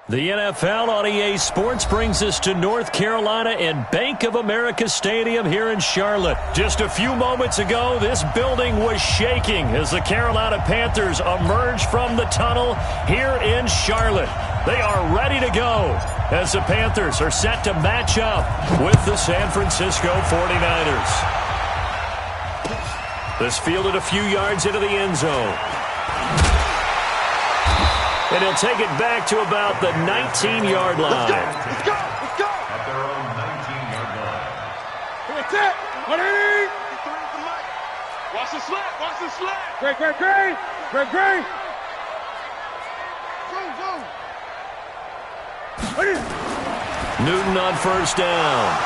The NFL on EA Sports brings us to North Carolina and Bank of America Stadium here in Charlotte. Just a few moments ago, this building was shaking as the Carolina Panthers emerge from the tunnel here in Charlotte. They are ready to go as the Panthers are set to match up with the San Francisco 49ers. This fielded a few yards into the end zone. And he'll take it back to about the 19-yard line. Let's go! At their own 19-yard line. That's it! 180! Watch the slap! Watch the slap! Great! Newton on first down.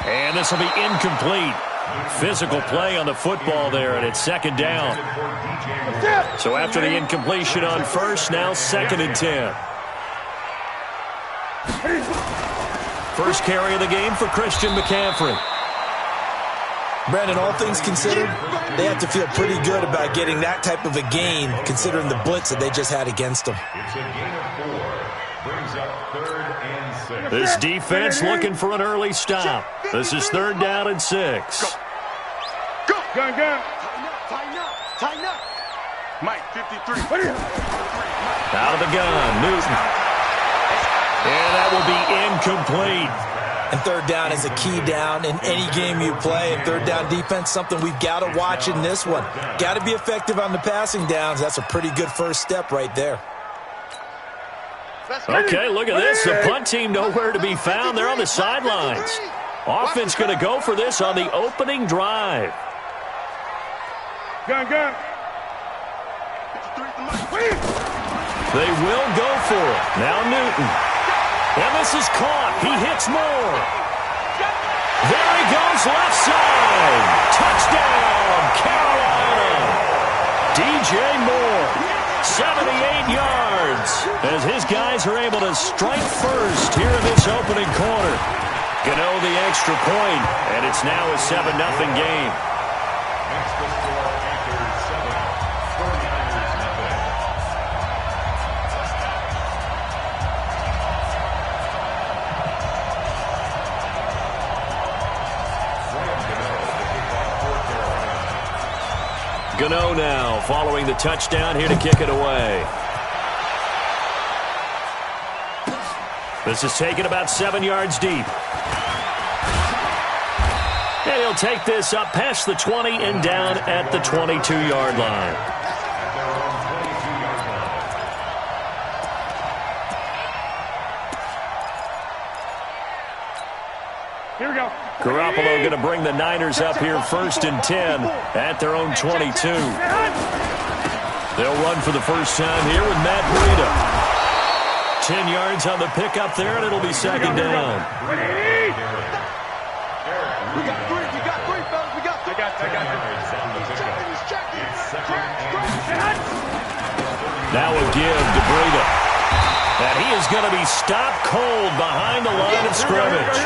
And this will be incomplete. Physical play on the football there, and it's second down. So after the incompletion on first, now 2nd and 10. First carry of the game for Christian McCaffrey. Brandon, all things considered, they have to feel pretty good about getting that type of a gain, considering the blitz that they just had against them. It's a gain of 4. Brings up 3rd and 6. This defense looking for an early stop. This is 3rd down and 6. Go! Gun! Tighten up! Mike, 53. Out of the gun, Newton. And that will be incomplete. And 3rd down is a key down in any game you play. And 3rd down defense, something we've got to watch in this one. Got to be effective on the passing downs. That's a pretty good first step right there. Okay, look at this. The punt team nowhere to be found. They're on the sidelines. Offense going to go for this on the opening drive. Gun! They will go for it. Now Newton. And this is caught. He hits Moore. There he goes, left side. Touchdown, Carolina. DJ Moore, 78 yards. As his guys are able to strike first here in this opening quarter. Gano the extra point, and it's now a 7-0 game. Gano now following the touchdown here to kick it away. This is taken about 7 yards deep. And he'll take this up past the 20 and down at the 22-yard line. Here we go. Garoppolo going to bring the Niners up here 1st and 10 at their own 22. They'll run for the first time here with Matt Breida. 10 yards on the pickup there, and it'll be 2nd down. We got 3, fellas. We got 3. I got 3. Now a give to Breida. And he is going to be stopped cold behind the line of scrimmage.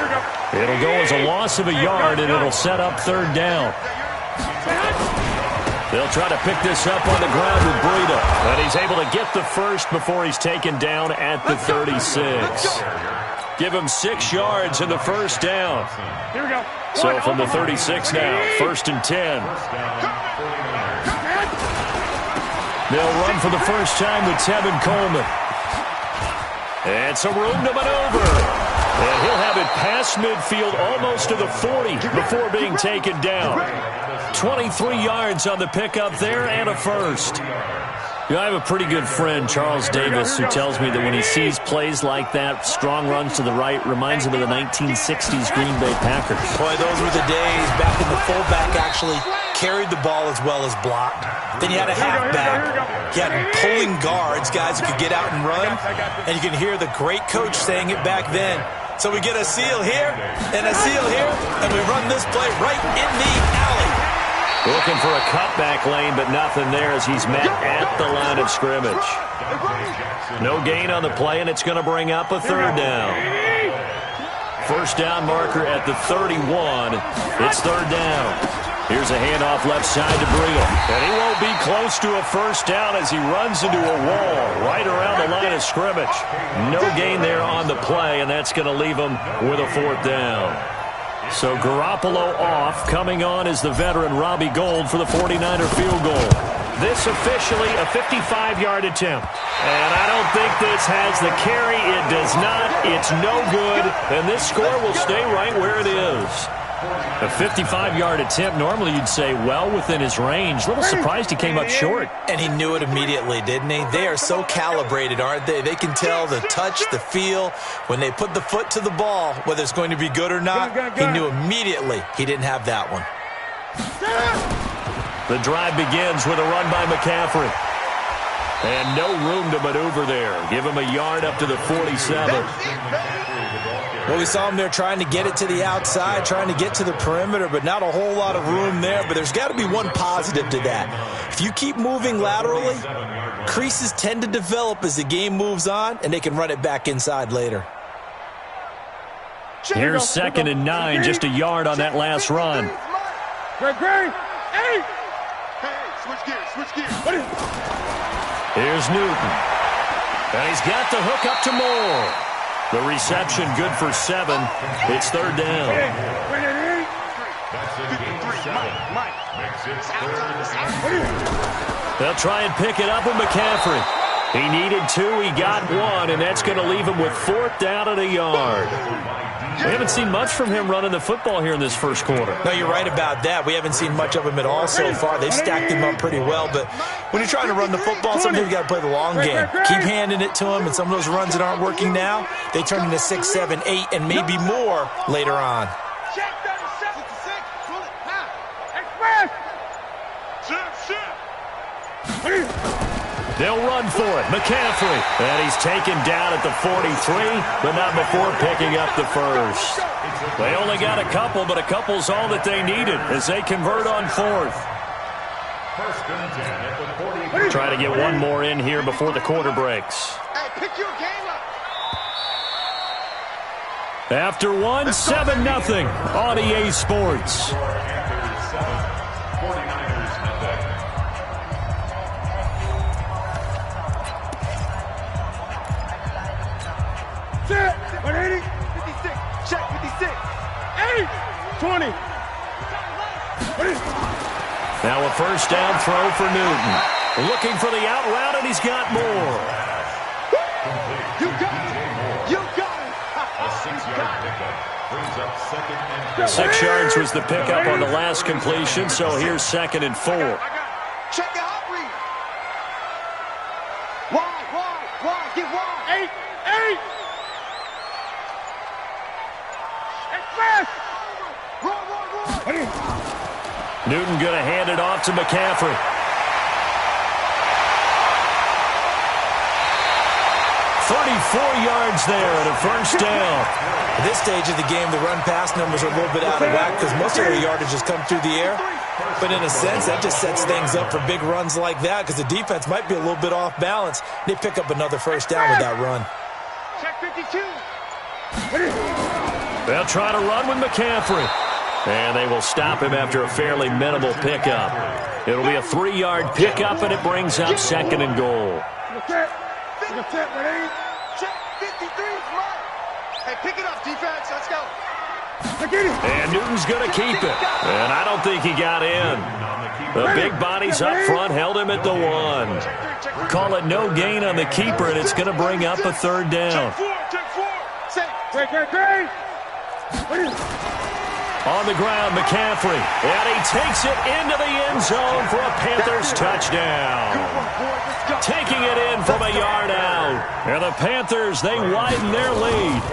It'll go as a loss of a yard, and it'll set up 3rd down. They'll try to pick this up on the ground with Breida. And he's able to get the first before he's taken down at the 36. Give him 6 yards in the first down. Here we go. So from the 36 now, 1st and 10. They'll run for the first time with Tevin Coleman. And some room to maneuver. And he'll have it past midfield almost to the 40 before being taken down. 23 yards on the pickup there and a first. You know, I have a pretty good friend, Charles Davis, who tells me that when he sees plays like that, strong runs to the right, reminds him of the 1960s Green Bay Packers. Boy, those were the days back when the fullback actually carried the ball as well as blocked. Then you had a halfback. You had pulling guards, guys who could get out and run. And you can hear the great coach saying it back then. So we get a seal here and a seal here, and we run this play right in the alley. Looking for a cutback lane, but nothing there as he's met at the line of scrimmage. No gain on the play, and it's going to bring up a 3rd down. First down marker at the 31. It's 3rd down. Here's a handoff left side to Brigham. And he won't be close to a first down as he runs into a wall right around the line of scrimmage. No gain there on the play, and that's going to leave him with a fourth down. So Garoppolo off. Coming on is the veteran Robbie Gould for the 49er field goal. This officially a 55-yard attempt. And I don't think this has the carry. It does not. It's no good. And this score will stay right where it is. A 55-yard attempt, normally you'd say well within his range. A little surprised he came up short. And he knew it immediately, didn't he? They are so calibrated, aren't they? They can tell the touch, the feel. When they put the foot to the ball, whether it's going to be good or not, he knew immediately he didn't have that one. The drive begins with a run by McCaffrey. And no room to maneuver there. Give him a yard up to the 47. Well, we saw him there trying to get it to the outside, trying to get to the perimeter, but not a whole lot of room there. But there's got to be one positive to that. If you keep moving laterally, creases tend to develop as the game moves on, and they can run it back inside later. Here's 2nd and 9, just a yard on that last run. Here's Newton. And he's got the hook up to Moore. The reception good for 7. It's 3rd down. They'll try and pick it up with McCaffrey. He needed 2. He got 1, and that's going to leave him with 4th down and a yard. We haven't seen much from him running the football here in this first quarter. No, you're right about that. We haven't seen much of him at all so far. They've stacked him up pretty well, but when you're trying to run the football, sometimes you got to play the long game. Keep handing it to him, and some of those runs that aren't working now, they turn into 6, 7, 8, and maybe more later on. They'll run for it. McCaffrey. And he's taken down at the 43, but not before picking up the first. They only got a couple, but a couple's all that they needed as they convert on 4th. Try to get one more in here before the quarter breaks. After one, 7-0 on EA Sports. Set. 180. 56. Check. 56. 8. 20. Now a first down throw for Newton. Looking for the out route, and he's got more. You got it. You got it. A 6-yard pickup brings up 2nd and 4. 6 yards was the pickup on the last completion, so here's 2nd and 4. Check the hot read. Wide. Get wide. 8. Newton going to hand it off to McCaffrey. 34 yards there and a first down. At this stage of the game, the run-pass numbers are a little bit out of whack because most of their yardage has come through the air. But in a sense, that just sets things up for big runs like that because the defense might be a little bit off balance. They pick up another first down with that run. Check 52. They'll try to run with McCaffrey. And they will stop him after a fairly minimal pickup. It'll be a 3-yard pickup, and it brings up 2nd and goal. Check 53. Hey, pick it up, defense. Let's go. And Newton's going to keep it. And I don't think he got in. The big bodies up front held him at the 1. Call it no gain on the keeper, and it's going to bring up a 3rd down. On the ground, McCaffrey. And he takes it into the end zone for a Panthers touchdown. Taking it in from a yard out. And the Panthers, they widen their lead.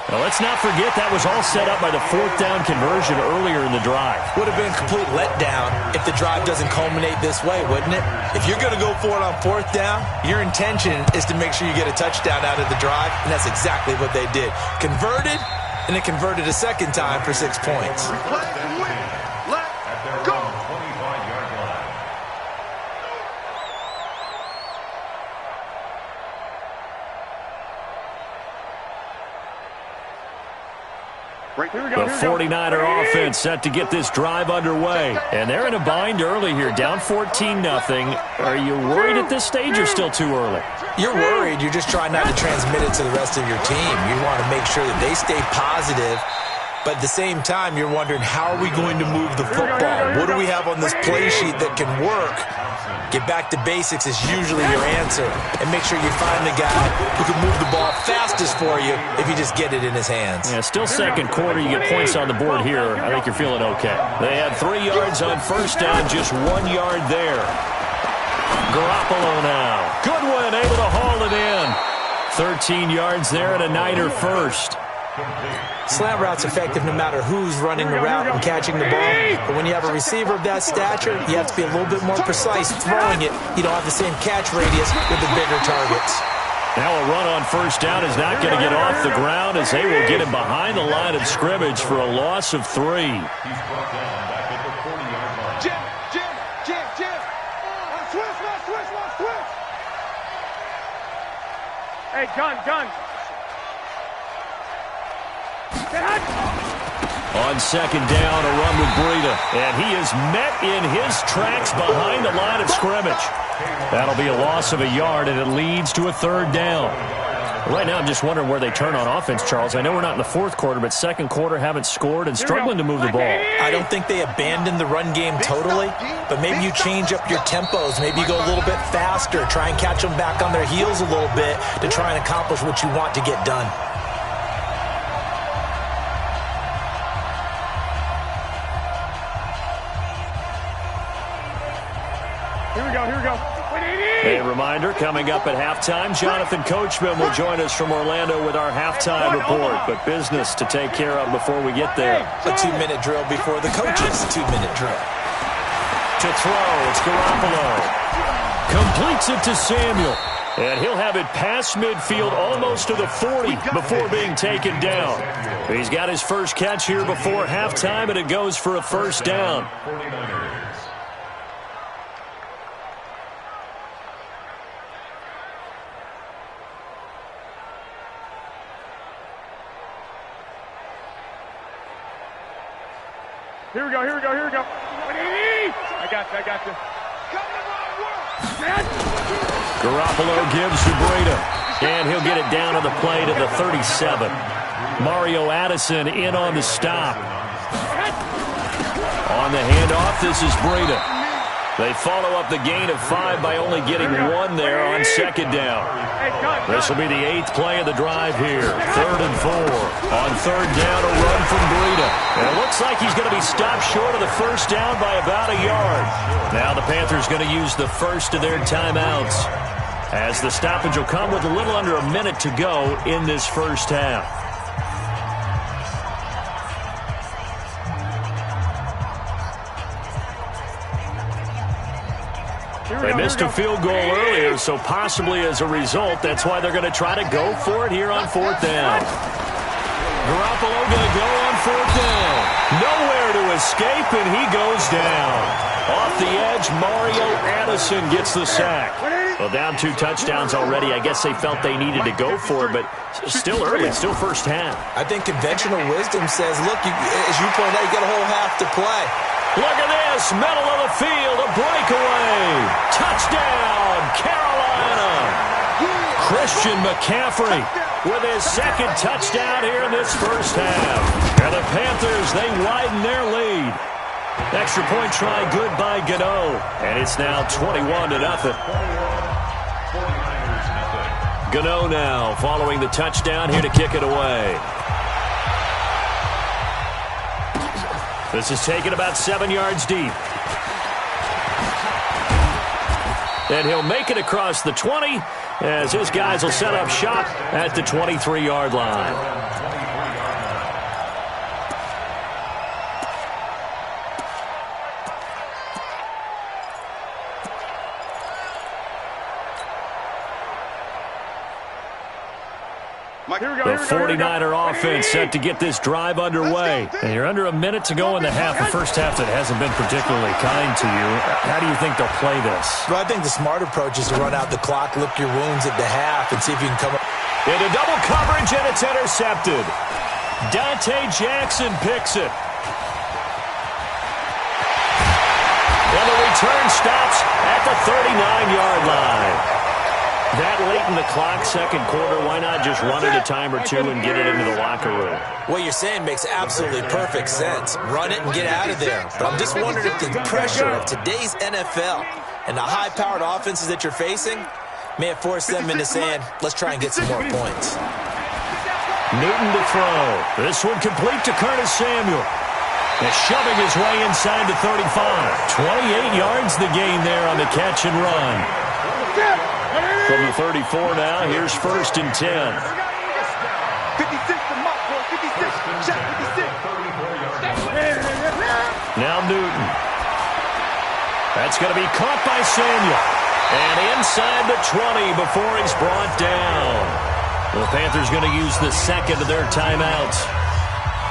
Now, let's not forget that was all set up by the 4th down conversion earlier in the drive. Would have been a complete letdown if the drive doesn't culminate this way, wouldn't it? If you're going to go for it on 4th down, your intention is to make sure you get a touchdown out of the drive, and that's exactly what they did. Converted, and it converted a second time for 6 points. The 49er offense set to get this drive underway. And they're in a bind early here, down 14-0. Are you worried at this stage or still too early? You're worried. You're just trying not to transmit it to the rest of your team. You want to make sure that they stay positive. But at the same time, you're wondering, how are we going to move the football? What do we have on this play sheet that can work? Get back to basics is usually your answer. And make sure you find the guy who can move the ball fastest for you if you just get it in his hands. Yeah, still second quarter. You get points on the board here. I think you're feeling okay. They had 3 yards on first down, just 1 yard there. Garoppolo now. Goodwin able to haul it in. 13 yards there and a Niner first. Slant route's effective no matter who's running the route and catching the ball. But when you have a receiver of that stature, you have to be a little bit more precise throwing it. You don't have the same catch radius with the bigger targets. Now a run on first down is not going to get off the ground as they will get him behind the line of scrimmage for a loss of 3. He's brought down back at the 40-yard line. Jim. Switch. Hey, gun. On second down, a run with Breida. And he is met in his tracks behind the line of scrimmage. That'll be a loss of a yard, and it leads to a 3rd down. Right now, I'm just wondering where they turn on offense, Charles. I know we're not in the 4th quarter, but second quarter haven't scored and struggling to move the ball. I don't think they abandoned the run game totally, but maybe you change up your tempos. Maybe you go a little bit faster. Try and catch them back on their heels a little bit to try and accomplish what you want to get done. Here we go. A reminder, coming up at halftime, Jonathan Coachman will join us from Orlando with our halftime report. But business to take care of before we get there. A 2-minute drill before the coach's 2-minute drill. To throw, it's Garoppolo. Completes it to Samuel. And he'll have it past midfield almost to the 40 before being taken down. He's got his first catch here before halftime, and it goes for a first down. 49ers. Here we go. I got you. Garoppolo gives to Breida, and he'll get it down on the play to the 37. Mario Addison in on the stop. On the handoff, this is Breida. They follow up the gain of 5 by only getting 1 there on second down. This will be the 8th play of the drive here. 3rd and 4. On 3rd down, a run from Breida. And it looks like he's going to be stopped short of the first down by about a yard. Now the Panthers going to use the first of their timeouts, as the stoppage will come with a little under a minute to go in this first half. They missed a field goal earlier, so possibly as a result, that's why they're going to try to go for it here on 4th down. Garoppolo going to go on 4th down. Nowhere to escape, and he goes down. Off the edge, Mario Addison gets the sack. Well, down 2 touchdowns already. I guess they felt they needed to go for it, but still early, still first half. I think conventional wisdom says, look, as you pointed out, you got a whole half to play. Look at this, middle of the field, a breakaway. Touchdown, Carolina. Christian McCaffrey with his 2nd touchdown here in this first half. And the Panthers, they widen their lead. Extra point try good by Gano. And it's now 21-0. Gano now following the touchdown here to kick it away. This is taken about 7 yards deep. And he'll make it across the 20 as his guys will set up shop at the 23-yard line. The 49er offense set to get this drive underway. And you're under a minute to go in the half. The first half that hasn't been particularly kind to you. How do you think they'll play this? Well, I think the smart approach is to run out the clock, lick your wounds at the half, and see if you can come up. Into double coverage, and it's intercepted. Dante Jackson picks it. And the return stops at the 39-yard line. That late in the clock, second quarter, why not just run it a time or two and get it into the locker room? What you're saying makes absolutely perfect sense. Run it and get out of there. But I'm just wondering if the pressure of today's NFL and the high-powered offenses that you're facing may have forced them into saying, let's try and get some more points. Newton to throw. This one complete to Curtis Samuel. And shoving his way inside the 35. 28 yards the gain there on the catch and run. From the 34 now, here's 1st and 10. 56 to Mark, 56. Check 56. Now Newton. That's going to be caught by Samuel. And inside the 20 before he's brought down. The Panthers going to use the second of their timeouts,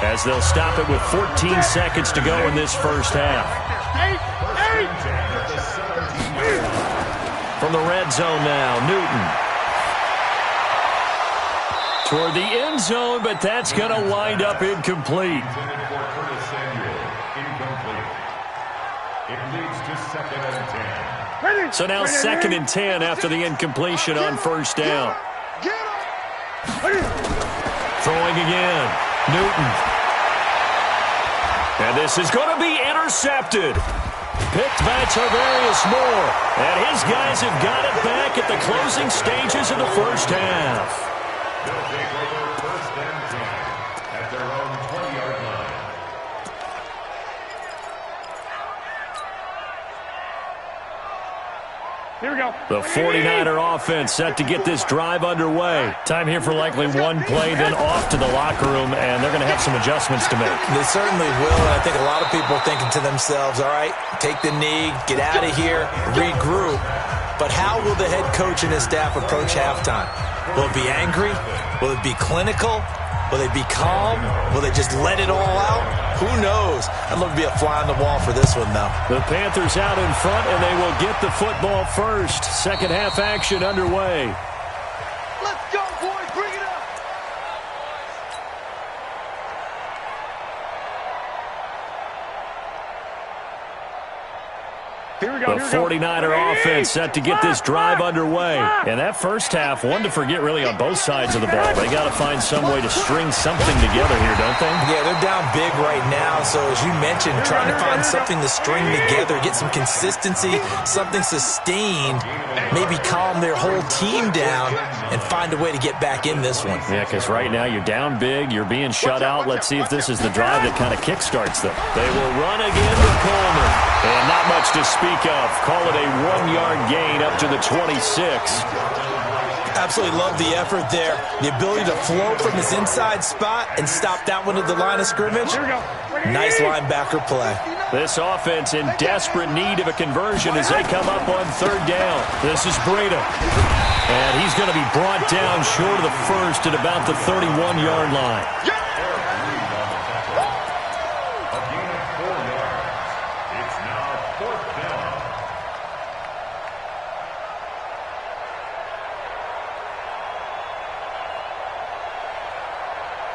as they'll stop it with 14 seconds to go in this first half. From the red zone now, Newton. Toward the end zone, but that's going to wind up incomplete. It leads to 2nd and 10. So now 2nd and 10 after the incompletion on first down. Throwing again, Newton. And this is going to be intercepted. Picked by Tarvarius Moore. And his guys have got it back at the closing stages of the first half. They'll take over 1st and 10 at their own 20-yard line. Here we go. The 49er offense set to get this drive underway. Time here for likely one play, then off to the locker room, and they're going to have some adjustments to make. They certainly will, and I think a lot of people are thinking to themselves, all right, take the knee, get out of here, regroup. But how will the head coach and his staff approach halftime? Will it be angry? Will it be clinical? Will they be calm? Will they just let it all out? Who knows? I'd love to be a fly on the wall for this one, though. The Panthers out in front, and they will get the football first. Second half action underway. Let's go, boys. Bring it up. Here we go. The 49er offense set to get this drive underway. And that first half, one to forget really on both sides of the ball. They got to find some way to string something together here, don't they? Yeah, they're down big right now. So as you mentioned, trying to find something to string together, get some consistency, something sustained, maybe calm their whole team down and find a way to get back in this one. Yeah, because right now you're down big, you're being shut out. Let's see if this is the drive that kind of kickstarts them. They will run again to Coleman. And not much to speak of. Call it a 1-yard gain up to the 26. Absolutely love the effort there. The ability to flow from his inside spot and stop that one at the line of scrimmage. Nice linebacker play. This offense in desperate need of a conversion as they come up on 3rd down. This is Breida. And he's going to be brought down short of the first at about the 31-yard line.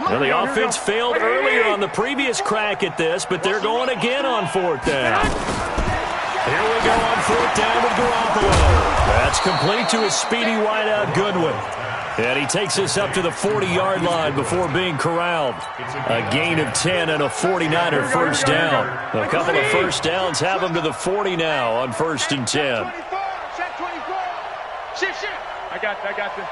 Well, the offense failed earlier on the previous crack at this, but they're going again on 4th down. Here we go on 4th down with Garoppolo. That's complete to his speedy wideout Goodwin. And he takes us up to the 40-yard line before being corralled. A gain of 10 and a 49er first down. A couple of first downs have him to the 40 now on 1st and 10. Check 24. Shift. I got this.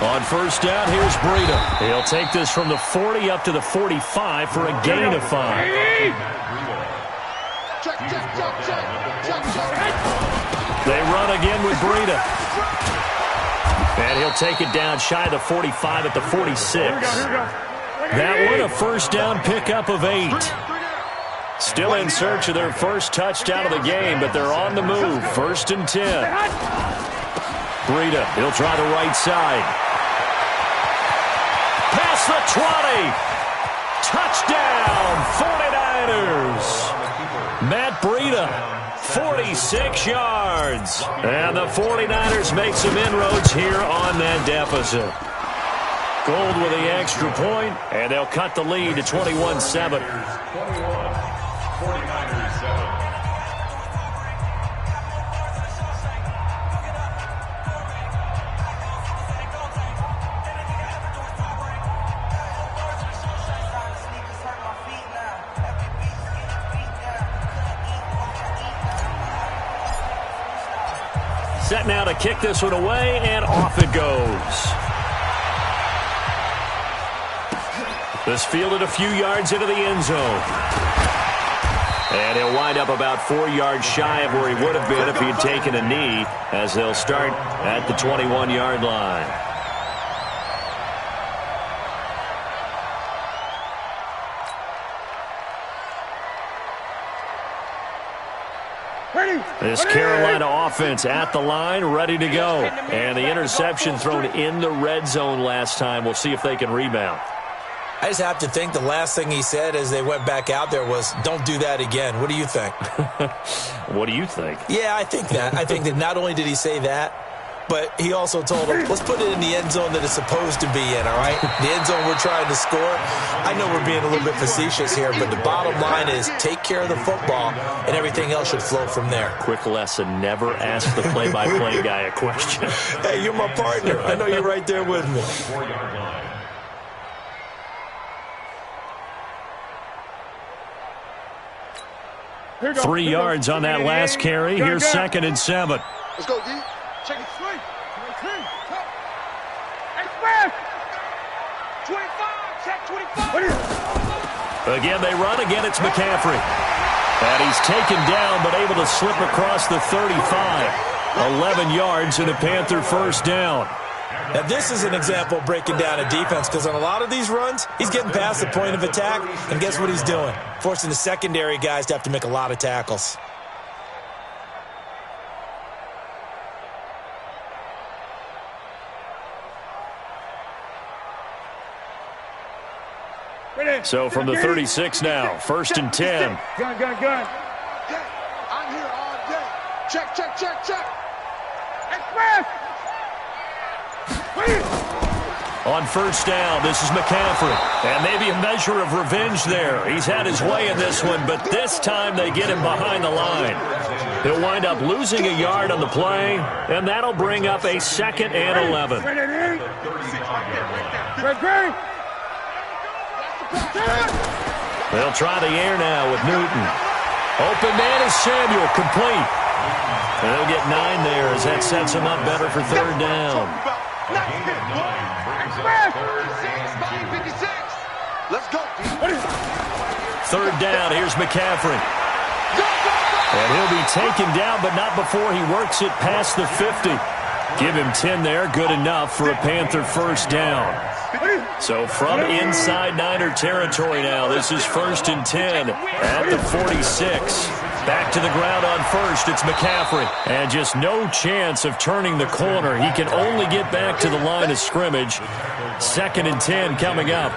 On first down, here's Breida. He'll take this from the 40 up to the 45 for a gain of 5. They run again with Breida. And he'll take it down shy of the 45 at the 46. That one a first down pickup of 8. Still in search of their first touchdown of the game, but they're on the move. 1st and 10. Breida, he'll try the right side. Past the 20. Touchdown, 49ers. Matt Breida, 46 yards. And the 49ers make some inroads here on that deficit. Gold with the extra point, and they'll cut the lead to 21-7. 49ers 7. Set now to kick this one away, and off it goes. This fielded a few yards into the end zone. And he'll wind up about 4 yards shy of where he would have been if he had taken a knee, as they'll start at the 21-yard line. This Carolina offense at the line, ready to go. And the interception thrown in the red zone last time. We'll see if they can rebound. I just have to think the last thing he said as they went back out there was, don't do that again. What do you think? What do you think? Yeah, I think that. I think that not only did he say that, but he also told him, let's put it in the end zone that it's supposed to be in, all right? The end zone we're trying to score. I know we're being a little bit facetious here, but the bottom line is take care of the football, and everything else should flow from there. Quick lesson, never ask the play-by-play guy a question. Hey, you're my partner. I know you're right there with me. 4-yard line. Go. 3 yards on that last carry. Here's 2nd and 7. Let's go, D. Check it. Swing. Express. 25. Check 25. Again, they run. Again, it's McCaffrey. And he's taken down, but able to slip across the 35. 11 yards and a Panther first down. Now, this is an example of breaking down a defense, because on a lot of these runs, he's getting past the point of attack, and guess what he's doing? Forcing the secondary guys to have to make a lot of tackles. So from the 36 now, 1st and 10. Gun. I'm here all day. Check. Express. On first down, this is McCaffrey. And maybe a measure of revenge there. He's had his way in this one, but this time they get him behind the line. He'll wind up losing a yard on the play, and that'll bring up a 2nd and 11. They'll try the air now with Newton. Open man is Samuel, complete. And they'll get 9 there as that sets him up better for 3rd down. Let's go. 3rd down, here's McCaffrey. And he'll be taken down, but not before he works it past the 50. Give him 10 there, good enough for a Panther first down. So from inside Niner territory now, this is 1st and 10 at the 46. Back to the ground on first, it's McCaffrey. And just no chance of turning the corner. He can only get back to the line of scrimmage. 2nd and 10 coming up.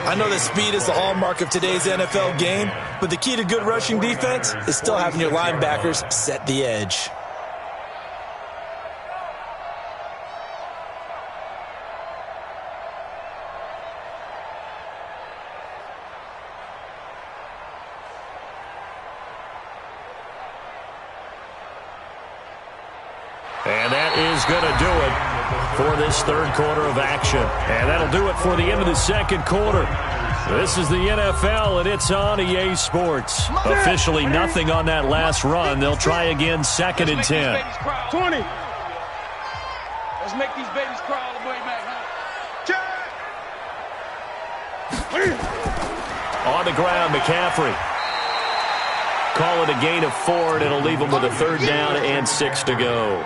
I know that speed is the hallmark of today's NFL game, but the key to good rushing defense is still having your linebackers set the edge. And that is going to do it for this 3rd quarter of action. And that'll do it for the end of the 2nd quarter. This is the NFL, and it's on EA Sports. Officially nothing on that last run. They'll try again, 2nd and 10. 20. Let's make these babies crawl all the way back home. On the ground, McCaffrey. Call it a gain of 4, and it'll leave them with a 3rd down and 6 to go.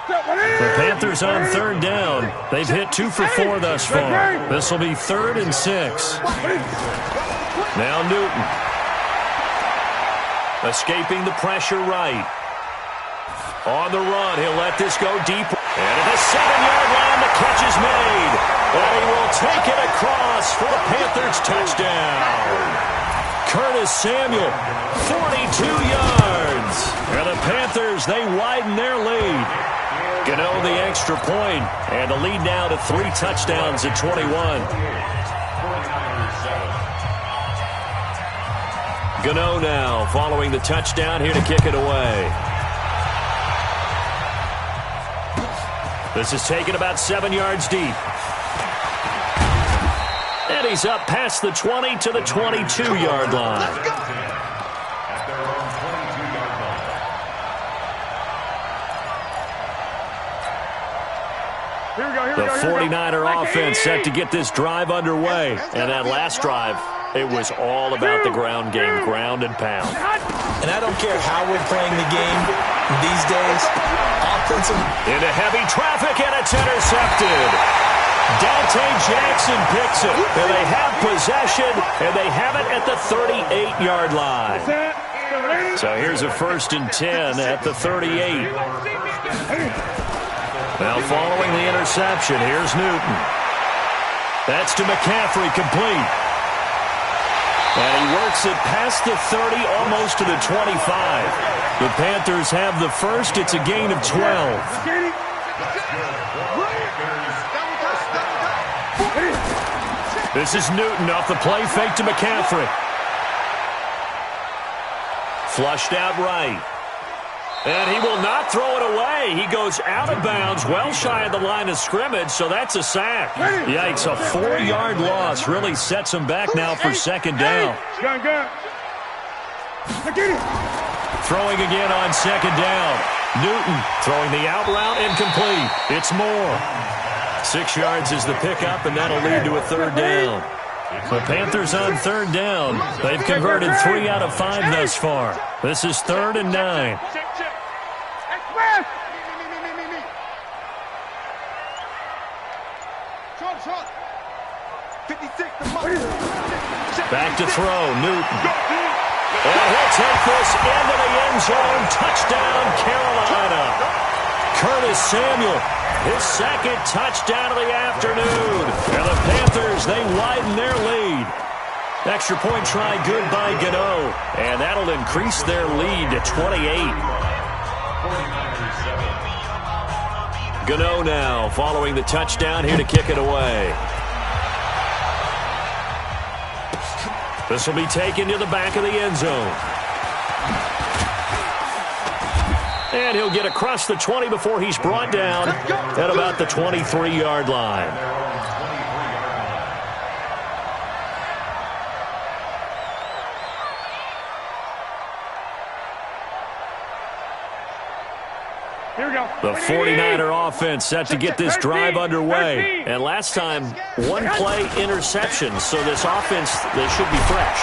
The Panthers on 3rd down. They've hit 2 for 4 thus far. This will be 3rd and 6. Now Newton. Escaping the pressure right. On the run, he'll let this go deep. And at the 7-yard line, the catch is made. And he will take it across for the Panthers touchdown. Curtis Samuel, 42 yards. And the Panthers, they widen their lead. Gano the extra point, and the lead now to 3 touchdowns at 21. Gano now following the touchdown here to kick it away. This is taken about 7 yards deep. And he's up past the 20 to the 22-yard line. The 49er offense set to get this drive underway. And that last drive, it was all about the ground game, ground and pound. And I don't care how we're playing the game these days. Offensive. Into heavy traffic, and it's intercepted. Dante Jackson picks it. And they have possession, and they have it at the 38-yard line. So here's a 1st and 10 at the 38. Now following the interception, here's Newton. That's to McCaffrey, complete. And he works it past the 30, almost to the 25. The Panthers have the first. It's a gain of 12. This is Newton off the play fake to McCaffrey. Flushed out right. And he will not throw it away. He goes out of bounds, well shy of the line of scrimmage, so that's a sack. Yikes, a 4-yard loss really sets him back now for 2nd down. Throwing again on 2nd down. Newton throwing the out route, incomplete. It's Moore. 6 yards is the pickup, and that'll lead to a 3rd down. The Panthers on 3rd down. They've converted 3 out of 5 thus far. This is 3rd and 9. Back to throw, Newton. And he'll take this into the end zone. Touchdown, Carolina. Curtis Samuel, his 2nd touchdown of the afternoon. And the Panthers, they widen their lead. Extra point try good by Gano. And that'll increase their lead to 28. Gano now following the touchdown here to kick it away. This will be taken to the back of the end zone. And he'll get across the 20 before he's brought down at about the 23-yard line. The 49er offense set to get this drive underway. And last time, 1-play interception. So this offense, they should be fresh.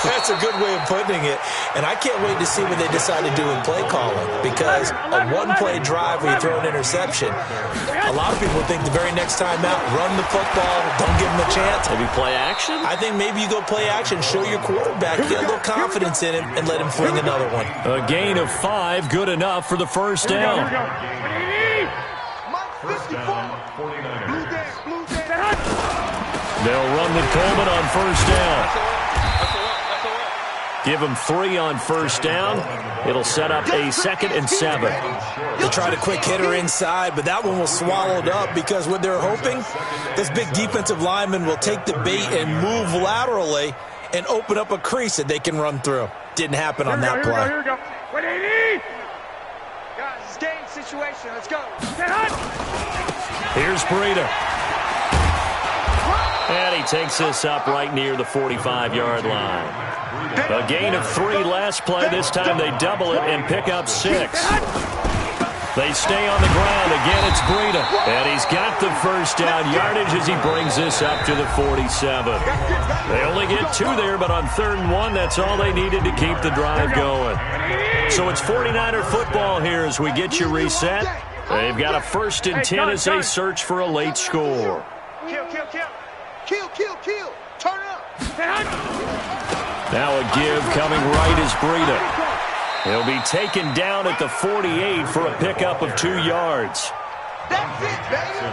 That's a good way of putting it. And I can't wait to see what they decide to do in play calling. Because a 1-play drive where you throw an interception, a lot of people think the very next time out, run the football, don't give them a chance. Maybe play action? I think maybe you go play action, show your quarterback, get a little confidence in him, and let him fling another one. A gain of 5, good enough for the 1st down. They'll run the Coleman on 1st down. Give them 3 on 1st down. It'll set up a 2nd and 7. They tried a quick hitter inside, but that one was swallowed up because what they're hoping, this big defensive lineman will take the bait and move laterally and open up a crease that they can run through. Didn't happen on that play. Here we go. Guys, it's game situation. Let's go. Here's Breida. And he takes this up right near the 45-yard line. A gain of 3 last play. This time they double it and pick up 6. They stay on the ground. Again, it's Breida. And he's got the 1st down yardage as he brings this up to the 47. They only get 2 there, but on 3rd and 1, that's all they needed to keep the drive going. So it's 49er football here as we get you reset. They've got a 1st and 10 as they search for a late score. Kill. Turn it up. Now a give coming right is Breida. He'll be taken down at the 48 for a pickup of 2 yards. That's it, baby.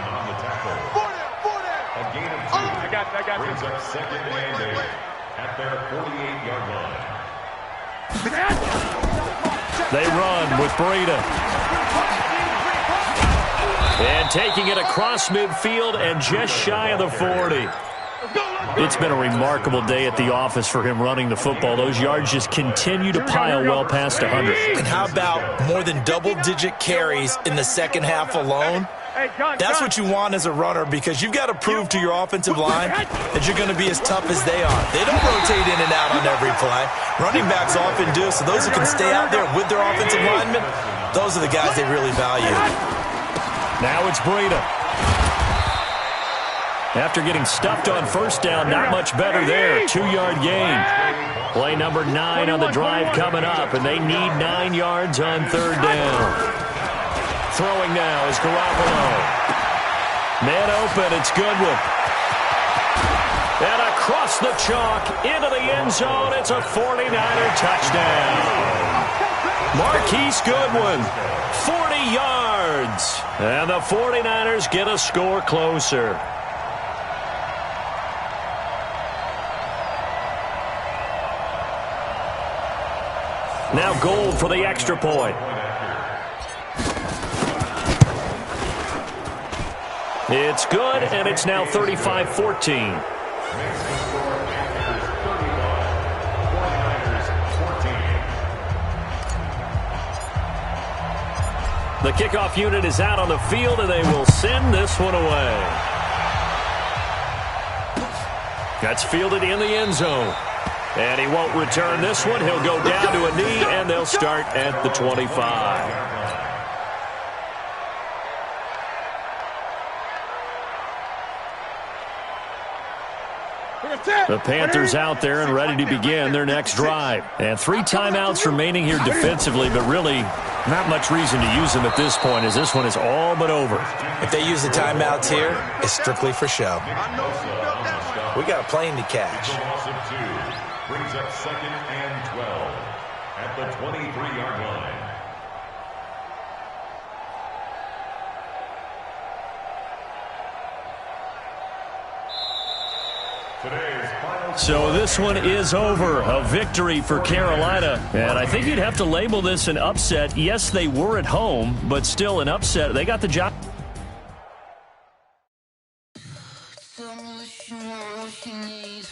A gain of 2. I got brings up 2nd and 8 at their 48-yard line. They run with Breida. And taking it across midfield and just shy of the 40. It's been a remarkable day at the office for him running the football. Those yards just continue to pile well past 100. And how about more than double-digit carries in the second half alone? That's what you want as a runner, because you've got to prove to your offensive line that you're going to be as tough as they are. They don't rotate in and out on every play. Running backs often do, so those who can stay out there with their offensive linemen, those are the guys they really value. Now it's Breida. After getting stuffed on first down, not much better there. 2-yard gain. Play number 9 on the drive coming up, and they need 9 yards on third down. Throwing now is Garoppolo. Man open, it's Goodwin. And across the chalk, into the end zone, it's a 49er touchdown. Marquise Goodwin, 40 yards. And the 49ers get a score closer. Now Gold for the extra point. It's good, and it's now 35-14. The kickoff unit is out on the field, and they will send this one away. That's fielded in the end zone. And he won't return this one. He'll go down to a knee, and they'll start at the 25. The Panthers out there and ready to begin their next drive. And 3 timeouts remaining here defensively, but really not much reason to use them at this point, as this one is all but over. If they use the timeouts here, it's strictly for show. We got a plane to catch. Brings up 2nd and 12 at the 23-yard line. So this one is over. A victory for Carolina. And I think you'd have to label this an upset. Yes, they were at home, but still an upset. They got the job. Tell me what you want, what you need.